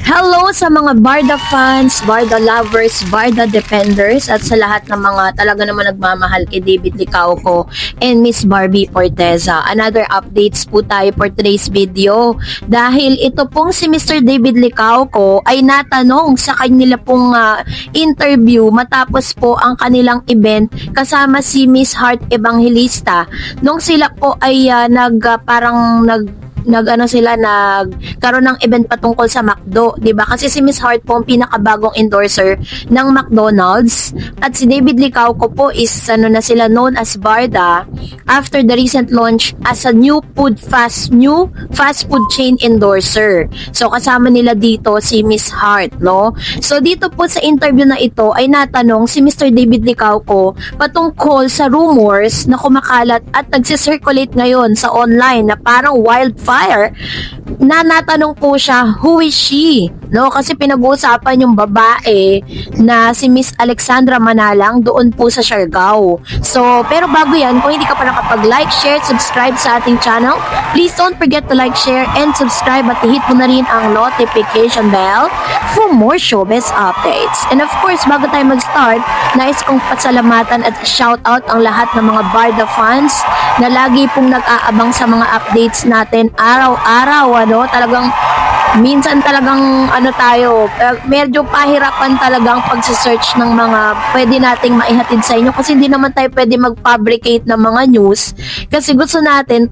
Hello sa mga Barda fans, Barda lovers, Barda defenders at sa lahat ng mga talaga naman nagmamahal kay David Licauco and Miss Barbie Forteza. Another updates po tayo for today's video dahil ito pong si Mr. David Licauco ay natanong sa kanila pong interview matapos po ang kanilang event kasama si Miss Heart Evangelista nung sila po ay nagkaroon ng event patungkol sa McDo, 'di ba? Kasi si Miss Heart po ang pinakabagong endorser ng McDonald's at si David Licauco po is sila known as Barda after the recent launch as a new fast food chain endorser. So kasama nila dito si Miss Heart, no? So dito po sa interview na ito ay natanong si Mr. David Licauco patungkol sa rumors na kumakalat at nagsi-circulate ngayon sa online na parang wildfire na natanong po siya, who is she? No, kasi pinag-uusapan yung babae na si Miss Alexandra Manalang doon po sa Siargao. So, pero bago yan, kung hindi ka pa nakapag-like, share, subscribe sa ating channel, please don't forget to like, share, and subscribe at hit mo na rin ang notification bell for more showbiz updates. And of course, bago tayo mag-start, nais kong pasalamatan at shoutout ang lahat ng mga Barda fans na lagi pong nag-aabang sa mga updates natin araw-araw, talagang minsan talagang medyo pahirapan talagang pagse-search ng mga pwede nating maihatid sa inyo kasi hindi naman tayo pwede mag-fabricate ng mga news kasi gusto natin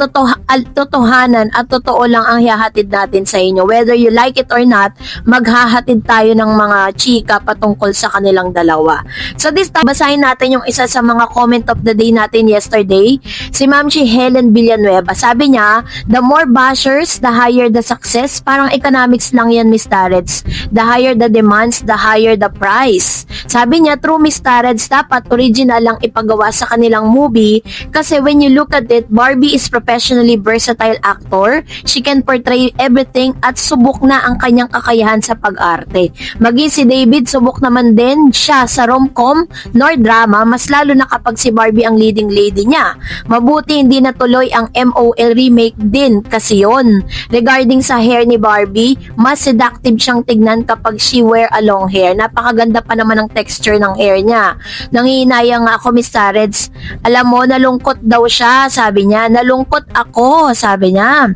totohanan at totoo lang ang hihahatid natin sa inyo. Whether you like it or not, maghahatid tayo ng mga chika patungkol sa kanilang dalawa. So this time, basahin natin yung isa sa mga comment of the day natin yesterday. Si Ma'am Helen Villanueva. Sabi niya, the more bashers, the higher the success. Parang economics lang yan, Miss Tareds. The higher the demands, the higher the price. Sabi niya, true Miss Tareds, dapat original lang ipagawa sa kanilang movie kasi when you look at it, Barbie is professionally versatile actor. She can portray everything at subok na ang kanyang kakayahan sa pag-arte. Maging si David, subok naman din siya sa rom-com nor drama, mas lalo na kapag si Barbie ang leading lady niya. Mabuti hindi natuloy ang MOL remake din kasi yon. Regarding sa hair ni Barbie, mas seductive siyang tignan kapag she wear a long hair. Napakaganda pa naman ang texture ng hair niya. Nangihinayang nga ako, Miss Tareds. Alam mo, nalungkot daw siya, sabi niya. Nalungkot ako, sabi niya.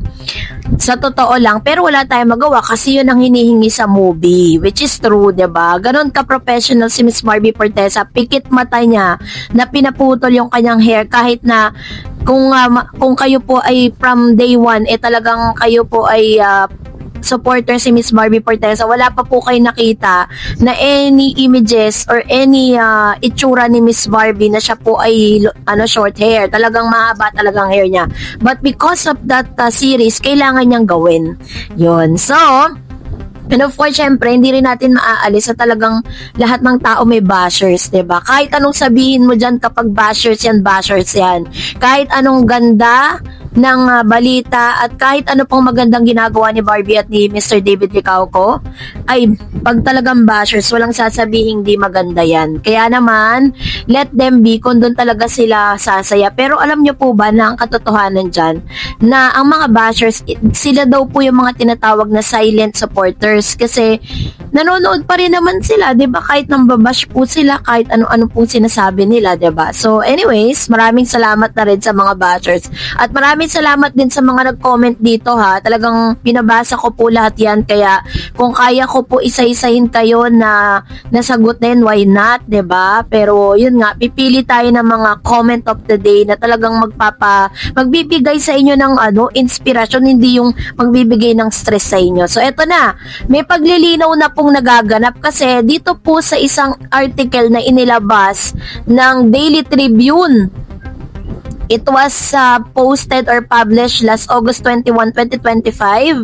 Sa totoo lang, pero wala tayong magawa kasi yun ang hinihingi sa movie, which is true, diba? Ganon ka-professional si Miss Barbie Forteza. Pikit mata niya na pinaputol yung kanyang hair kahit na kung kayo po ay from day one, talagang kayo po ay supporter si Miss Barbie Forteza, wala pa po kayo nakita na any images or any itsura ni Miss Barbie na siya po ay short hair. Talagang mahaba talagang hair niya. But because of that series, kailangan niyang gawin. Yun. So, and of course, syempre, hindi rin natin maaalis sa talagang lahat ng tao may bashers, diba? Kahit anong sabihin mo dyan kapag bashers yan. Kahit anong ganda ng balita at kahit ano pong magandang ginagawa ni Barbie at ni Mr. David Licauco, ay pag talagang bashers, walang sasabihin di maganda yan. Kaya naman, let them be kung doon talaga sila sasaya. Pero alam nyo po ba na ang katotohanan dyan, na ang mga bashers, sila daw po yung mga tinatawag na silent supporters kasi nanonood pa rin naman sila, diba? Kahit nang babash po sila, kahit ano-ano pong sinasabi nila, diba? So anyways, maraming salamat na rin sa mga bashers. At maraming salamat din sa mga nag-comment dito ha. Talagang pinabasa ko po lahat yan. Kaya kung kaya ko po isa-isahin kayo na nasagutin, why not, 'di ba? Pero yun nga, pipili tayo ng mga comment of the day na talagang magbibigay sa inyo ng inspirasyon, hindi yung magbibigay ng stress sa inyo. So eto na, may paglilinaw na pong nagaganap kasi dito po sa isang article na inilabas ng Daily Tribune. It was posted or published last August 21, 2025.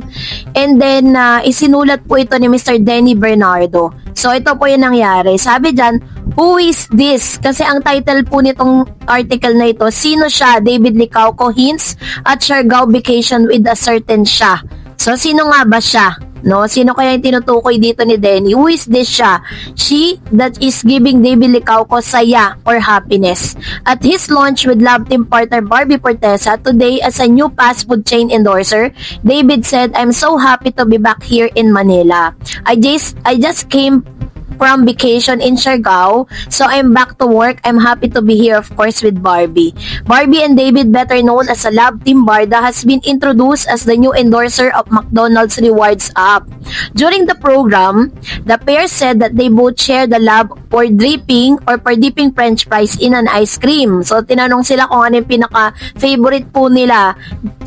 And then, isinulat po ito ni Mr. Denny Bernardo. So, ito po yung nangyari. Sabi dyan, who is this? Kasi ang title po nitong article na ito, sino siya? David Licauco hints at Siargao vacation with a certain siya. So, sino nga ba siya? No, sino kaya yung tinutukoy dito ni Denny? Who is this siya? She that is giving David Licauco saya or happiness. At his launch with love team partner Barbie Fortesa today as a new fast food chain endorser, David said, "I'm so happy to be back here in Manila. I just came from vacation in Siargao, so I'm back to work. I'm happy to be here, of course, with Barbie." Barbie and David, better known as a Love Team Barda, has been introduced as the new endorser of McDonald's Rewards app. During the program, the pair said that they both share the love for dipping French fries in an ice cream. So, tinanong sila kung ano yung pinaka-favorite po nila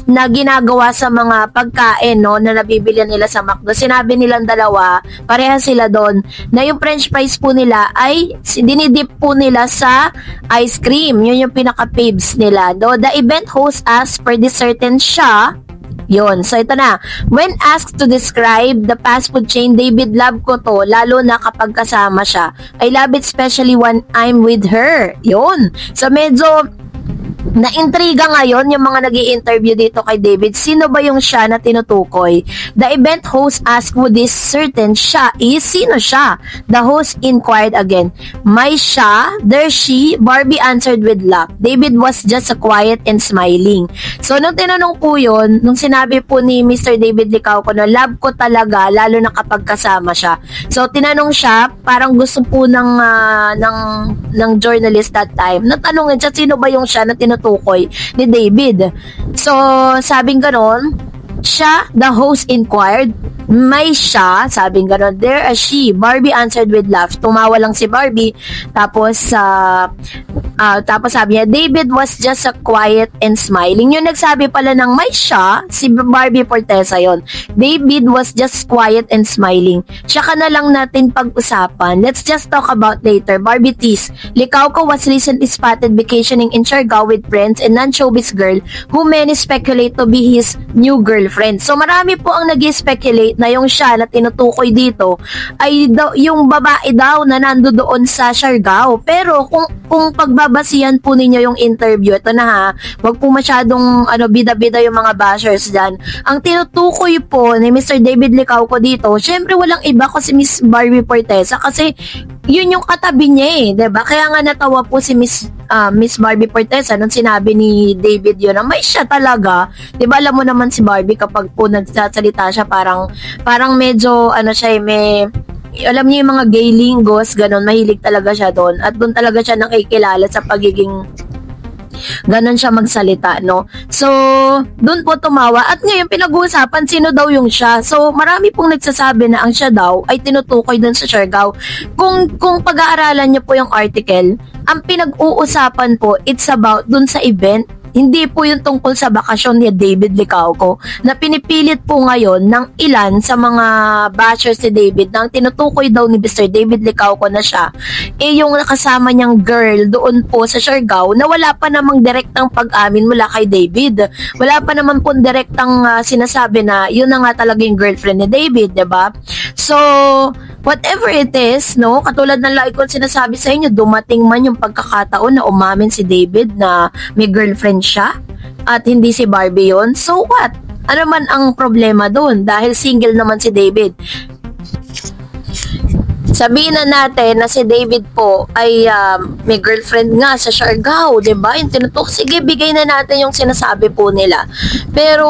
na ginagawa sa mga pagkain, no, na nabibili nila sa McDo. Sinabi nilang dalawa, pareha sila doon, na yung French fries po nila ay dinidip po nila sa ice cream. Yun yung pinaka-faves nila. Though the event host asked for this certain siya, yun. So, ito na. When asked to describe the fast food chain, David, love ko to, lalo na kapag kasama siya. I love it especially when I'm with her. Yun. So, medyo na-intriga ngayon yung mga nag-i-interview dito kay David. Sino ba yung siya na tinutukoy? The event host asked who this certain siya is. Sino siya? The host inquired again. May siya, there she, Barbie answered with laugh. David was just a quiet and smiling. So, nung tinanong po yun, nung sinabi po ni Mr. David Licauco na love ko talaga, lalo na kapag kasama siya. So, tinanong siya, parang gusto po ng journalist that time. Natanongin siya, sino ba yung siya na tinutukoy ni David? So, sabing ganon, siya, the host inquired. May siya, sabing ganon. There as she, Barbie answered with laugh. Tumawa lang si Barbie. Tapos sabi niya, David was just a quiet and smiling. Yung nagsabi pala ng may siya, si Barbie Fortesa yon. David was just quiet and smiling. Siya ka na lang natin pag-usapan. Let's just talk about later. Barbie tease. Licauco was recently spotted vacationing in Siargao with friends and non-showbiz girl who many speculate to be his new girlfriend. So marami po ang nag-speculate na yung siya na tinutukoy dito ay yung babae daw na nando doon sa Siargao. Pero kung pagbabasihan po ninyo yung interview, ito na ha, wag po masyadong bida-bida yung mga bashers dyan. Ang tinutukoy po ni Mr. David Licauco dito, syempre walang iba ko si Miss Barbie Fortesa kasi yun yung katabi niya eh, diba? Kaya nga natawa po si Miss Barbie Fortesa nung sinabi ni David yun na may siya talaga. Diba alam mo naman si Barbie kapag po nagsasalita siya parang medyo siya may alam niyo yung mga gay lingos, ganun, mahilig talaga siya doon. At doon talaga siya nakikilala sa pagiging ganon siya magsalita, no? So, doon po tumawa. At ngayon, pinag-uusapan, sino daw yung siya? So, marami pong nagsasabi na ang siya daw ay tinutukoy doon sa Siargao. Kung pag-aaralan niyo po yung article, ang pinag-uusapan po, it's about doon sa event. Hindi po yung tungkol sa bakasyon ni David Licauco na pinipilit po ngayon ng ilan sa mga bashers ni David na ang tinutukoy daw ni Mr. David Licauco na siya yung nakasama niyang girl doon po sa Siargao na wala pa namang direktang pag-amin mula kay David. Wala pa naman po direktang sinasabi na yun na nga talaga yung girlfriend ni David, diba? So, whatever it is, no, katulad ng lagi ko sinasabi sa inyo, dumating man yung pagkakataon na umamin si David na may girlfriend siya at hindi si Barbie yun. So what? Ano man ang problema doon? Dahil single naman si David. Sabihin na natin na si David po ay may girlfriend nga sa Siargao, diba? Yung tinutok, sige, bigay na natin yung sinasabi po nila. Pero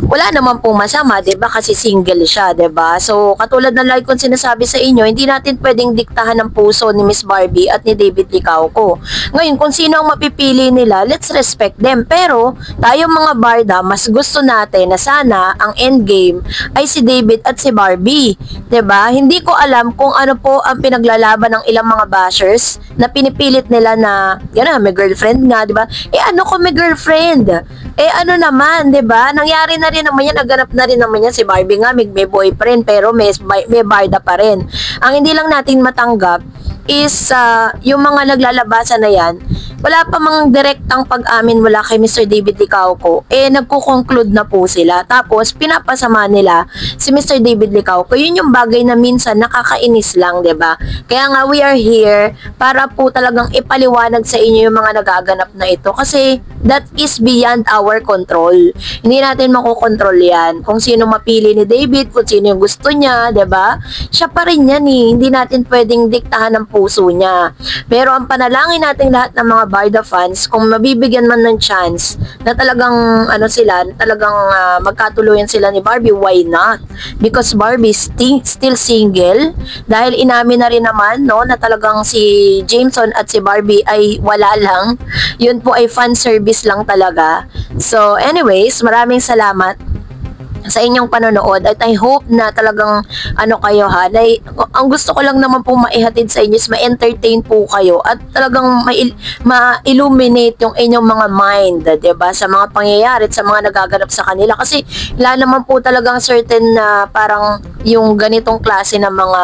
wala naman pong masama, 'di ba? Kasi single siya, 'di ba? So, katulad ng lagi kong sinasabi sa inyo, hindi natin pwedeng diktahan ng puso ni Miss Barbie at ni David Licauco. Ngayon, kung sino ang mapipili nila, let's respect them. Pero, tayo mga barda, mas gusto natin na sana ang endgame ay si David at si Barbie, 'di ba? Hindi ko alam kung ano po ang pinaglalaban ng ilang mga bashers na pinipilit nila na, gano'n, may girlfriend nga, 'di ba? Ano ko may girlfriend? Ano naman, 'di ba? Nangyari na rin naman yan, naganap na rin naman yan si Barbie nga, may boyfriend pero may barda pa rin. Ang hindi lang natin matanggap is yung mga naglalabasan na yan, wala pa mang direktang pag-amin mula kay Mr. David Licauco, nagko-conclude na po sila. Tapos, pinapasama nila si Mr. David Licauco. Yun yung bagay na minsan nakakainis lang, 'di ba? Kaya nga, we are here para po talagang ipaliwanag sa inyo yung mga nagaganap na ito. Kasi, that is beyond our control. Hindi natin makokontrol yan. Kung sino mapili ni David, kung sino yung gusto niya, 'di ba? Siya pa rin yan eh. Hindi natin pwedeng diktahan ng puso niya. Pero ang panalangin natin lahat ng mga Barda fans, kung mabibigyan man ng chance na talagang talagang magkatuluyan sila ni Barbie, why not? Because Barbie is still single, dahil inamin na rin naman na talagang si Jameson at si Barbie ay wala lang. Yun po ay fan service lang talaga. So anyways, maraming salamat sa inyong panonood at I hope na talagang kayo ang gusto ko lang naman po maihatid sa inyo is ma-entertain po kayo at talagang ma-illuminate yung inyong mga mind, 'di ba, sa mga pangyayari at sa mga nagaganap sa kanila, kasi wala naman po talagang certain na parang yung ganitong klase ng mga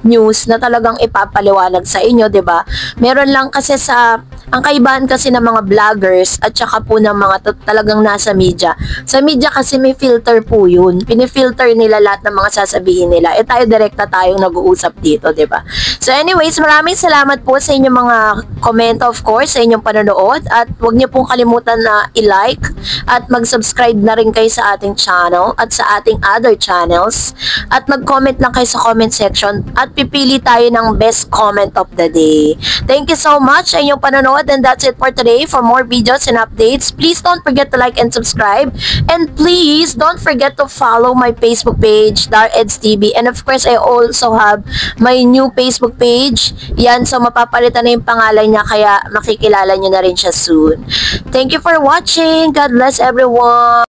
news na talagang ipapaliwanag sa inyo, 'di ba? Meron lang kasi ang kaibahan kasi ng mga vloggers at saka po ng mga talagang nasa media. Sa media kasi may filter po yun. Pinifilter nila lahat ng mga sasabihin nila. Tayo direkta tayong nag-uusap dito, 'di ba? So anyways, maraming salamat po sa inyong mga comment, of course, sa inyong panonood, at huwag niyo pong kalimutan na i-like at mag-subscribe na rin kayo sa ating channel at sa ating other channels, at mag-comment lang kayo sa comment section at pipili tayo ng best comment of the day. Thank you so much sa inyong panonood, and that's it for today. For more videos and updates, please don't forget to like and subscribe, and please don't forget to follow my Facebook page, DarEds TV, and of course I also have my new Facebook page. Yan, so mapapalitan na yung pangalan niya, kaya makikilala nyo na rin siya soon. Thank you for watching. God bless everyone.